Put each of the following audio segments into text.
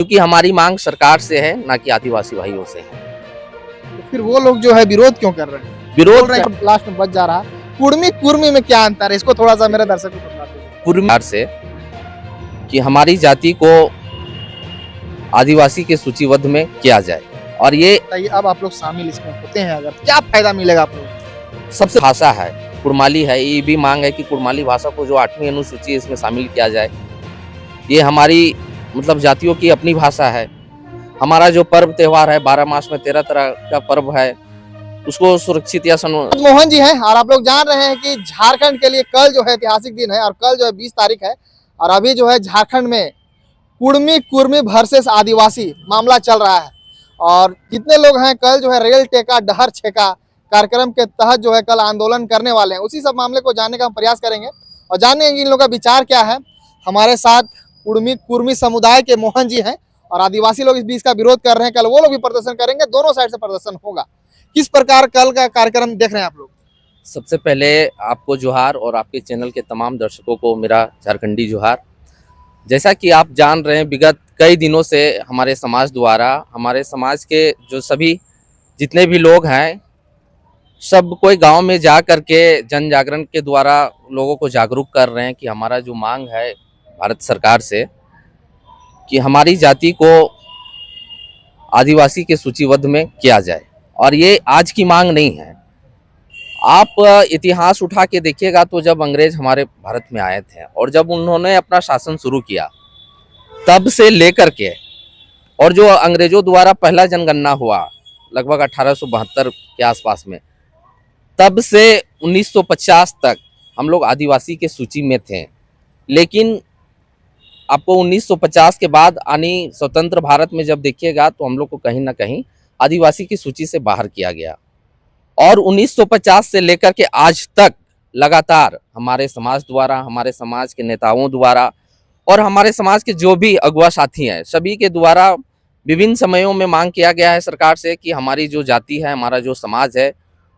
क्योंकि हमारी मांग सरकार से है, ना कि आदिवासी भाइयों से है। तो फिर वो लोग जो है विरोध क्यों कर रहे हैं? बोल विरोध रहे हैं कि लास्ट में बच जा रहा। कुर्मी कुर्मी में क्या अंतर है? इसको थोड़ा सा मेरे दर्शक को बता दीजिए। पूर्व से कि हमारी जाति को आदिवासी के सूचीबद्ध में किया जाए, और ये बताइए, अब आप लोग शामिल इसमें होते हैं अगर, क्या फायदा मिलेगा आप लोग? सबसे भाषा है, कुड़माली है। ये भी मांग है कि कुड़माली भाषा को जो 8वीं अनुसूची है इसमें शामिल किया जाए। ये हमारी मतलब जातियों की अपनी भाषा है। हमारा जो पर्व त्योहार है, 12 मास में 13 तरह का पर्व है, उसको सुरक्षित या मोहन जी हैं और आप लोग जान रहे हैं कि झारखंड के लिए कल जो है ऐतिहासिक दिन है और कल जो है 20 तारीख है और अभी जो है झारखंड में कुर्मी कुर्मी वर्सेस आदिवासी मामला चल रहा है। और कितने लोग हैं कल जो है रेल टेका डहर छेका कार्यक्रम के तहत जो है कल आंदोलन करने वाले हैं, उसी सब मामले को जानने का हम प्रयास करेंगे और जानेंगे कि इन लोगों का विचार क्या है। हमारे साथ कुर्मी कुर्मी समुदाय के मोहन जी हैं और आदिवासी लोग इस बीच का विरोध कर रहे हैं। कल वो लोग भी प्रदर्शन करेंगे, दोनों साइड से प्रदर्शन होगा। किस प्रकार कल का कार्यक्रम देख रहे हैं आप लोग? सबसे पहले आपको जोहार और आपके चैनल के तमाम दर्शकों को मेरा झारखंडी जोहार। जैसा कि आप जान रहे हैं, विगत कई दिनों से हमारे समाज द्वारा, हमारे समाज के जो सभी जितने भी लोग हैं, सब कोई गांव में जा कर के जन जागरण के द्वारा लोगों को जागरूक कर रहे हैं कि हमारा जो मांग है भारत सरकार से कि हमारी जाति को आदिवासी के सूचीबद्ध में किया जाए। और ये आज की मांग नहीं है। आप इतिहास उठा के देखिएगा तो जब अंग्रेज हमारे भारत में आए थे और जब उन्होंने अपना शासन शुरू किया, तब से लेकर के, और जो अंग्रेजों द्वारा पहला जनगणना हुआ लगभग 1872 के आसपास में, तब से 1950 तक हम लोग आदिवासी के सूची में थे। लेकिन आपको 1950 के बाद आनी स्वतंत्र भारत में जब देखिएगा तो हम लोग को कहीं ना कहीं आदिवासी की सूची से बाहर किया गया। और 1950 से लेकर के आज तक लगातार हमारे समाज द्वारा, हमारे समाज के नेताओं द्वारा और हमारे समाज के जो भी अगुआ साथी हैं, सभी के द्वारा विभिन्न समयों में मांग किया गया है सरकार से कि हमारी जो जाति है, हमारा जो समाज है,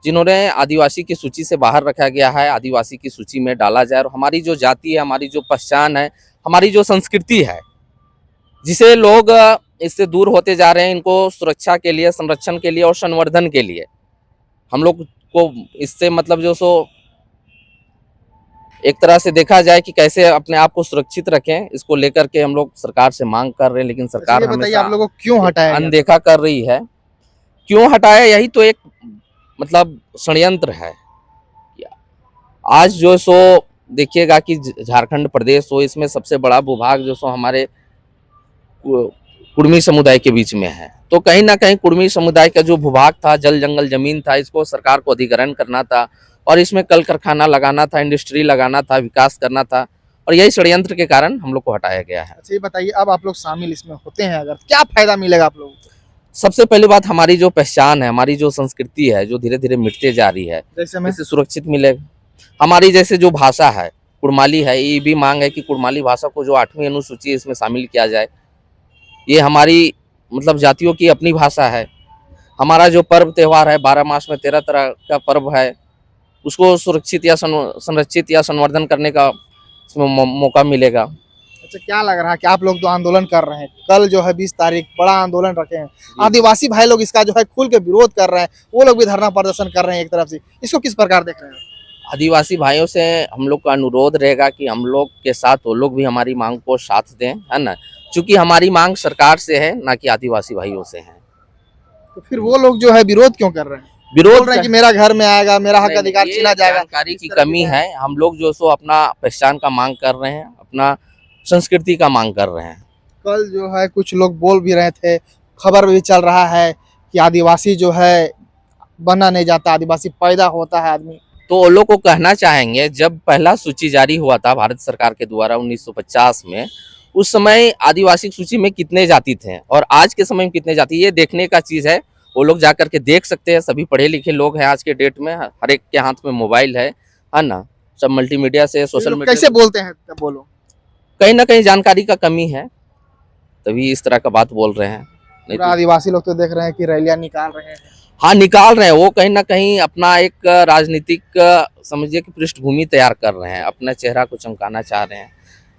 जिन्होंने आदिवासी की सूची से बाहर रखा गया है, आदिवासी की सूची में डाला जाए। और हमारी जो जाति है, हमारी जो पहचान है, हमारी जो संस्कृति है, जिसे लोग इससे दूर होते जा रहे हैं, इनको सुरक्षा के लिए, संरक्षण के लिए और संवर्धन के लिए हम लोग को इससे मतलब जो सो एक तरह से देखा जाए कि कैसे अपने आप को सुरक्षित रखें, इसको लेकर के हम लोग सरकार से मांग कर रहे हैं। लेकिन सरकार बताइए, आप लोगों को क्यों हटाया गया? अनदेखा कर रही है। क्यों हटाया, यही तो एक मतलब षड्यंत्र है। आज जो सो देखिएगा कि झारखंड प्रदेश हो, इसमें सबसे बड़ा भूभाग जो सो हमारे कुर्मी समुदाय के बीच में है। तो कहीं ना कहीं कुर्मी समुदाय का जो भूभाग था, जल जंगल जमीन था, इसको सरकार को अधिग्रहण करना था और इसमें कल कारखाना लगाना था, इंडस्ट्री लगाना था, विकास करना था, और यही षड्यंत्र के कारण हम लोग को हटाया गया है। अच्छा, ये बताइए, अब आप लोग शामिल इसमें होते हैं अगर, क्या फायदा मिलेगा आप लोगों को? सबसे पहली बात, हमारी जो पहचान है, हमारी जो संस्कृति है, जो धीरे धीरे मिटते जा रही है, इसे सुरक्षित मिलेगा। हमारी जैसे जो भाषा है कुड़माली है, ये भी मांग है कि कुड़माली भाषा को जो 8वीं अनुसूची है इसमें शामिल किया जाए। ये हमारी मतलब जातियों की अपनी भाषा है। हमारा जो पर्व त्योहार है, 12 मास में 13 तरह का पर्व है, उसको सुरक्षित या संरक्षित या संवर्धन करने का इसमें मौका मिलेगा। अच्छा, क्या लग रहा है कि आप लोग तो आंदोलन कर रहे हैं, कल जो है 20 तारीख बड़ा आंदोलन रखे हैं, आदिवासी भाई लोग इसका जो है खुल के विरोध कर रहे हैं, वो लोग भी धरना प्रदर्शन कर रहे हैं एक तरफ से, इसको किस प्रकार देख रहे हैं? आदिवासी भाइयों से हम लोग का अनुरोध रहेगा कि हम लोग के साथ वो लोग भी हमारी मांग को साथ दें, है ना, क्योंकि हमारी मांग सरकार से है, ना कि आदिवासी भाइयों से है। तो फिर वो लोग जो है विरोध क्यों कर रहे हैं? विरोध रहे हैं कि मेरा घर में आएगा, मेरा हक अधिकार छीना जाएगा। जानकारी की कमी है। हम लोग जो सो अपना पहचान का मांग कर रहे हैं, अपना संस्कृति का मांग कर रहे हैं। कल जो है कुछ लोग बोल भी रहे थे, खबर भी चल रहा है कि आदिवासी जो है बना नहीं जाता, आदिवासी पैदा होता है आदमी। तो वो लोग को कहना चाहेंगे, जब पहला सूची जारी हुआ था भारत सरकार के द्वारा 1950 में, उस समय आदिवासी सूची में कितने जाति थे और आज के समय में कितने जाति, ये देखने का चीज़ है। वो लोग जाकर के देख सकते हैं। सभी पढ़े लिखे लोग हैं आज के डेट में, हर एक के हाथ में मोबाइल है ना, सब मल्टीमीडिया से, सोशल मीडिया कैसे बोलते हैं तब बोलो, कहीं ना कहीं जानकारी का कमी है, तभी इस तरह का बात बोल रहे हैं। नहीं तो आदिवासी लोग तो देख रहे हैं कि रैलियां निकाल रहे हैं। हाँ, निकाल रहे हैं। वो कहीं ना कहीं अपना एक राजनीतिक समझिए कि पृष्ठभूमि तैयार कर रहे हैं, अपना चेहरा को चमकाना चाह रहे हैं।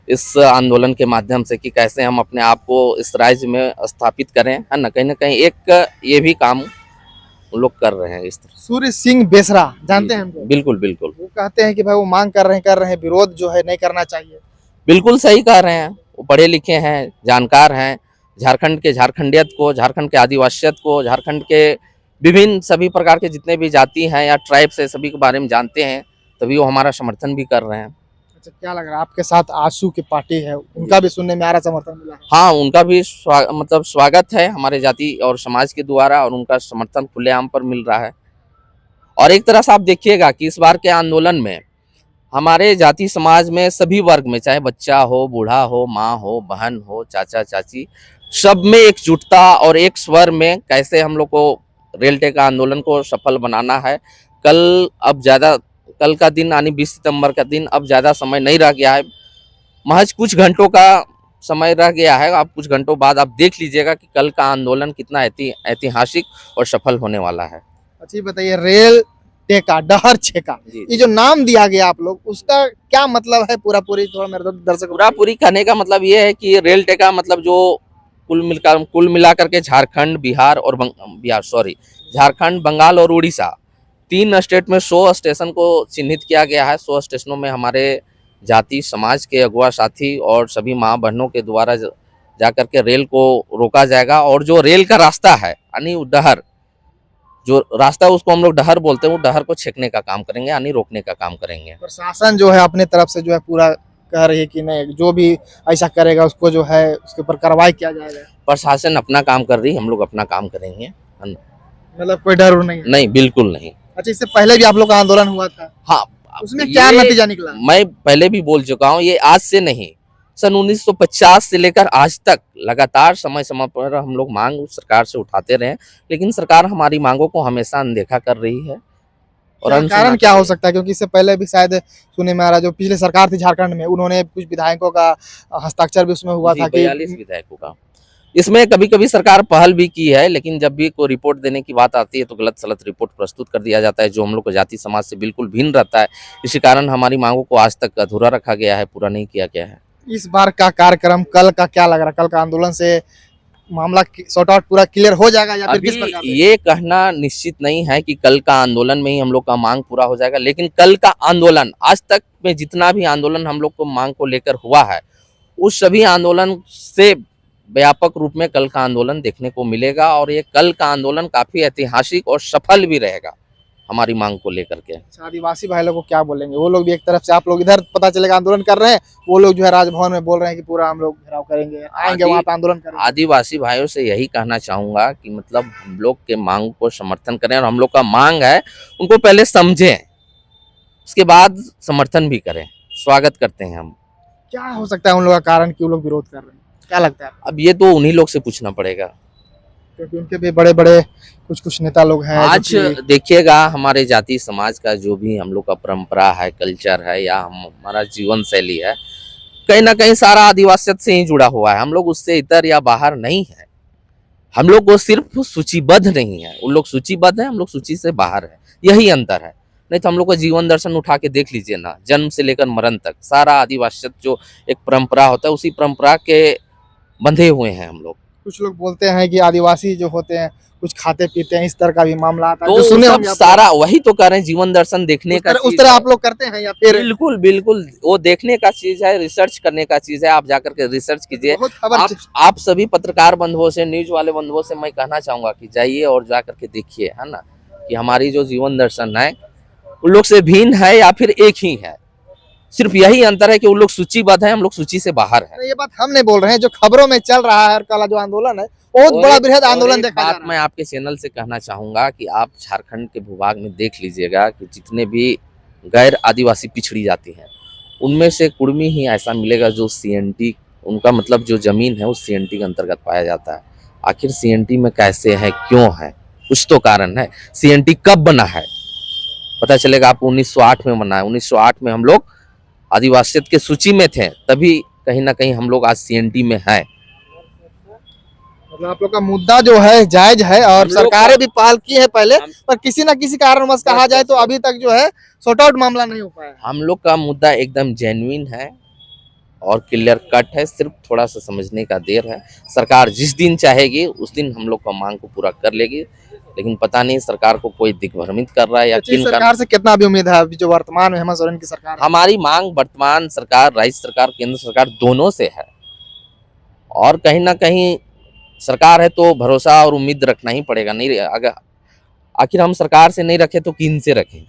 इस आंदोलन के माध्यम से कि कैसे हम अपने आप को इस राज्य में स्थापित करें, है ना कहीं एक ये भी काम उन लोग कर रहे हैं इस तरह। सूर्य सिंह बेसरा जानते हैं हमको? बिल्कुल बिल्कुल वो कहते हैं कि भाई वो मांग कर रहे हैं, विरोध जो है नहीं करना चाहिए। बिल्कुल सही कह रहे हैं। वो पढ़े लिखे हैं, जानकार हैं। झारखंड के झारखंडियत को, झारखंड के आदिवासियत को, झारखंड के विभिन्न सभी प्रकार के जितने भी जाति हैं या ट्राइब्स है सभी के बारे में जानते हैं, तभी वो हमारा समर्थन भी कर रहे हैं। अच्छा, क्या लग रहा है आपके साथ आशू की पार्टी है, उनका भी सुनने में आ रहा समर्थन मिला है? हाँ, उनका भी मतलब स्वागत है हमारे जाति और समाज के द्वारा, और उनका समर्थन खुलेआम पर मिल रहा है। और एक तरह से आप देखिएगा कि इस बार के आंदोलन में हमारे जाति समाज में सभी वर्ग में, चाहे बच्चा हो, बूढ़ा हो, माँ हो, बहन हो, चाचा चाची, सब में एकजुटता और एक स्वर में कैसे हम लोग को रेल टेका आंदोलन को सफल बनाना है। कल का दिन यानी 20 सितंबर का दिन अब ज़्यादा समय नहीं रह गया है, महज कुछ घंटों का समय रह गया है। आप कुछ घंटों बाद आप देख लीजिएगा कि कल का आंदोलन कितना ऐतिहासिक और सफल होने वाला है। अच्छा, ये बताइए, रेल टेका डहर छेका, जी, ये जो नाम दिया गया आप लोग, उसका क्या मतलब है? पूरी थोड़ा मेरे दर्शक पूरा पूरी कहने का मतलब ये है कि रेल टेका मतलब जो कुल मिलाकर के झारखंड, झारखंड, बंगाल और उड़ीसा, 3 स्टेट में 100 स्टेशन को चिन्हित किया गया है। 100 स्टेशनों में हमारे जाति समाज के अगुआ साथी और सभी माँ बहनों के द्वारा जाकर के रेल को रोका जाएगा। और जो रेल का रास्ता है यानी डहर, जो रास्ता उसको हम लोग डहर बोलते हैं, वो डहर को छेकने का काम करेंगे यानी रोकने का काम करेंगे। प्रशासन जो है अपने तरफ से जो है पूरा कह रही है कि नहीं, जो भी ऐसा करेगा उसको जो है उसके ऊपर कार्रवाई किया जाएगा? प्रशासन अपना काम कर रही है, हम लोग अपना काम करेंगे, है ना? मतलब कोई डर नहीं है? नहीं, बिल्कुल नहीं। अच्छा, इससे पहले भी आप लोग का आंदोलन हुआ था? हाँ, उसमें क्या ये नतीजा निकला? मैं पहले भी बोल चुका हूँ, ये आज से नहीं, सन 1950 से लेकर आज तक लगातार समय समय पर हम लोग मांग सरकार से उठाते रहे, लेकिन सरकार हमारी मांगों को हमेशा अनदेखा कर रही है। और कारण क्या हो सकता है? क्योंकि इससे पहले भी शायद सुनने में आ रहा है, जो पिछले सरकार थी झारखंड में, उन्होंने कुछ विधायकों का हस्ताक्षर भी उसमें हुआ था कि 42 विधायकों का इसमें कभी कभी सरकार पहल भी की है, लेकिन जब भी कोई रिपोर्ट देने की बात आती है तो गलत सलत रिपोर्ट प्रस्तुत कर दिया जाता है, जो हम लोग को जाति समाज से बिल्कुल भिन्न रहता है। इसी कारण हमारी मांगों को आज तक अधूरा रखा गया है, पूरा नहीं किया गया है। इस बार का कार्यक्रम कल का क्या लग रहा है? कल का आंदोलन से मामला सॉर्ट आउट पूरा क्लियर हो जाएगा या फिर किस प्रकार से? ये कहना निश्चित नहीं है कि कल का आंदोलन में ही हम लोग का मांग पूरा हो जाएगा, लेकिन कल का आंदोलन, आज तक में जितना भी आंदोलन हम लोग को मांग को लेकर हुआ है, उस सभी आंदोलन से व्यापक रूप में कल का आंदोलन देखने को मिलेगा। और ये कल का आंदोलन काफी ऐतिहासिक और सफल भी रहेगा हमारी मांग को लेकर के। आदिवासी भाई लोग को क्या बोलेंगे? वो लोग भी एक तरफ से, आप लोग इधर पता चलेगा आंदोलन कर रहे हैं, वो लोग जो है राजभवन में बोल रहे हैं कि पूरा हम लोग घेराव करेंगे, आएंगे वहां पे आंदोलन करेंगे। आदिवासी भाइयों से यही कहना चाहूंगा कि मतलब हम लोग के मांग को समर्थन करें, और हम लोग का मांग है उनको पहले समझें, उसके बाद समर्थन भी करें। स्वागत करते हैं हम। क्या हो सकता है उन लोगों का कारण कि वो लोग विरोध कर रहे हैं? क्या लगता है? अब ये तो उन्हीं लोग से पूछना पड़ेगा, क्योंकि उनके भी बड़े बड़े कुछ नेता लोग हैं। आज देखिएगा हमारे जाति समाज का जो भी हम लोग का परंपरा है, कल्चर है या हमारा जीवन शैली है, कहीं ना कहीं सारा आदिवासियत से ही जुड़ा हुआ है। हम लोग उससे इतर या बाहर नहीं है। हम लोग को सिर्फ सूचीबद्ध नहीं है, उन लोग सूचीबद्ध है, हम लोग सूची से बाहर है, यही अंतर है। नहीं तो हम लोग का जीवन दर्शन उठा के देख लीजिए ना, जन्म से लेकर मरण तक सारा आदिवासियत जो एक परंपरा होता है, उसी परंपरा के बंधे हुए हैं हम लोग। कुछ लोग बोलते हैं कि आदिवासी जो होते हैं कुछ खाते पीते हैं, इस तरह का भी मामला आता है, तो जो सुने सब होंगे आप सारा वही तो कर रहे हैं, जीवन दर्शन देखने का उस चीज तरह है। आप लोग करते हैं या फिर? बिल्कुल बिल्कुल, वो देखने का चीज है, रिसर्च करने का चीज है। आप जाकर के रिसर्च कीजिए। बहुत खबर आप सभी पत्रकार बंधुओं से, न्यूज वाले बंधुओं से मैं कहना चाहूंगा कि जाइए और जाकर के देखिए, है ना, कि हमारी जो जीवन दर्शन है उन लोग से भिन्न है या फिर एक ही है। सिर्फ यही अंतर है कि उन लोग सूचीबद्ध है, हम लोग सूची से बाहर है। ये बात हम नहीं बोल रहे हैं, जो खबरों में चल रहा है, और कल जो आंदोलन है बहुत बड़ा बृहद आंदोलन देखा जा बात रहा है। मैं आपके चैनल से कहना चाहूंगा कि आप झारखंड के भूभाग में देख लीजिएगा कि जितने भी गैर आदिवासी पिछड़ी जाति हैं, उनमें से कुर्मी ही ऐसा मिलेगा जो सीएनटी, उनका मतलब जो जमीन है उस सीएनटी के अंतर्गत पाया जाता है। आखिर सीएनटी में कैसे है, क्यों है, कुछ तो कारण है। सीएनटी कब बना है पता चलेगा आपको, 1908 में बना है। 1908 में हम लोग आदिवासियत के सूची में थे, तभी कहीं ना कहीं हम लोग आज सीएनटी में है। मतलब आप लोग का मुद्दा जो है जायज है, और सरकारें भी पहल की है पहले, पर किसी न किसी कारणवश कहा जाए तो अभी तक जो है सॉर्ट आउट मामला नहीं हो पाया। हम लोग का मुद्दा एकदम जेन्युइन है और क्लियर कट है, सिर्फ थोड़ा सा समझने का देर है। सरकार जिस दिन चाहेगी उस दिन हम लोग का मांग को पूरा कर लेगी, लेकिन पता नहीं सरकार को कोई दिग्भ्रमित कर रहा है या नीतीश किन कर। सरकार से कितना भी उम्मीद है अभी जो वर्तमान में हेमंत सोरेन की सरकार है? हमारी मांग वर्तमान सरकार, राज्य सरकार, केंद्र सरकार दोनों से है, और कहीं ना कहीं सरकार है तो भरोसा और उम्मीद रखना ही पड़ेगा। नहीं अगर आखिर हम सरकार से नहीं रखे तो किन से रखें?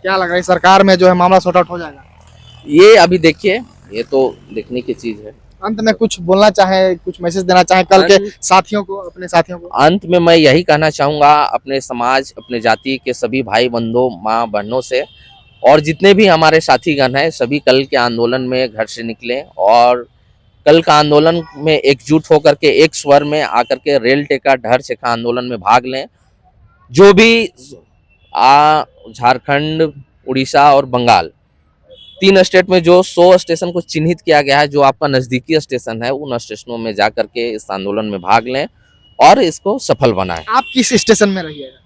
क्या लग रहा है सरकार में जो है मामला सॉर्ट आउट हो जाएगा? ये अभी देखिए, ये तो देखने की चीज है। अंत में कुछ बोलना चाहे, कुछ मैसेज देना चाहे कल के साथियों को, अपने साथियों को? अंत में मैं यही कहना चाहूँगा अपने समाज, अपने जाति के सभी भाई बंधुओं, माँ बहनों से, और जितने भी हमारे साथीगण हैं सभी कल के आंदोलन में घर से निकलें और कल का आंदोलन में एकजुट होकर के एक स्वर में आकर के रेल टेका ढहर सेका आंदोलन में भाग लें। जो भी झारखंड, उड़ीसा और बंगाल, 3 स्टेट में जो 100 स्टेशन को चिन्हित किया गया है, जो आपका नज़दीकी स्टेशन है, उन स्टेशनों में जा करके इस आंदोलन में भाग लें और इसको सफल बनाएं। आप किस स्टेशन में रहिएगा?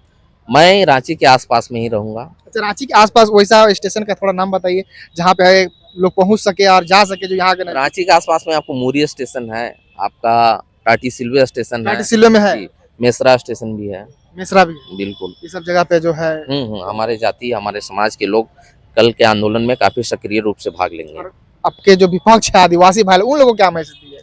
मैं रांची के आसपास में ही रहूंगा। अच्छा, रांची के आसपास वैसा स्टेशन का थोड़ा नाम बताइए जहाँ पे लोग पहुँच सके और जा सके, जो यहाँ के रांची के आसपास में आपको मुरी स्टेशन है, आपका टाटी सिल्वे स्टेशन है, सिल्वे में है, मेसरा स्टेशन भी है, मेसरा भी है। बिल्कुल ये सब जगह पे जो है हमारे जाति, हमारे समाज के लोग कल के आंदोलन में काफी सक्रिय रूप से भाग लेंगे। आपके जो विपक्ष है आदिवासी भाई, उन लोगों को क्या मैसेज दिए?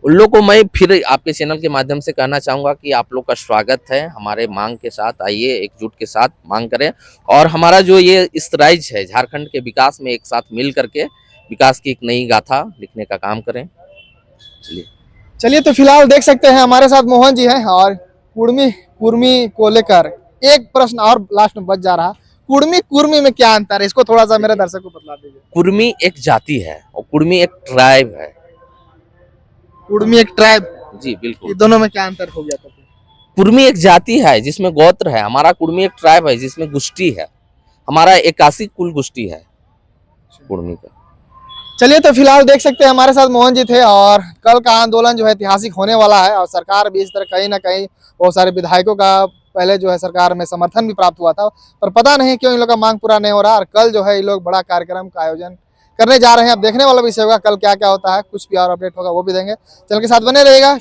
उन लोग को मैं फिर आपके चैनल के माध्यम से कहना चाहूंगा कि आप लोग का स्वागत है हमारे मांग के साथ, आइए एकजुट के साथ मांग करें और हमारा जो ये इस राज्य है झारखंड के विकास में एक साथ मिल करके विकास की एक नई गाथा लिखने का काम करें। चलिए, तो फिलहाल देख सकते हैं हमारे साथ मोहन जी हैं और कुर्मी को लेकर एक प्रश्न और लास्ट में बच जा रहा। कुर्मी में क्या अंतर है, इसको थोड़ा सा मेरे दर्शक को बतला दीजिए। कुर्मी एक जाति है और कुर्मी एक ट्राइब है। कुर्मी एक ट्राइब? जी बिल्कुल। ये दोनों में क्या अंतर हो गया? तो कुर्मी एक जाति है जिसमें गोत्र है, हमारा कुर्मी एक ट्राइब है जिसमें गुष्टी है, हमारा 81 कुल गुष्टी है कुर्मी का। चलिए, तो फिलहाल देख सकते हैं हमारे साथ मोहन जी थे और कल का आंदोलन जो है ऐतिहासिक होने वाला है और सरकार भी इस तरह कहीं ना कहीं बहुत सारे विधायकों का पहले जो है सरकार में समर्थन भी प्राप्त हुआ था, पर पता नहीं क्यों इन लोग का मांग पूरा नहीं हो रहा और कल जो है ये लोग बड़ा कार्यक्रम का आयोजन करने जा रहे हैं। अब देखने वाला विषय होगा कल क्या क्या होता है, कुछ भी और अपडेट होगा वो भी देंगे। चैनल के साथ बने रहिएगा।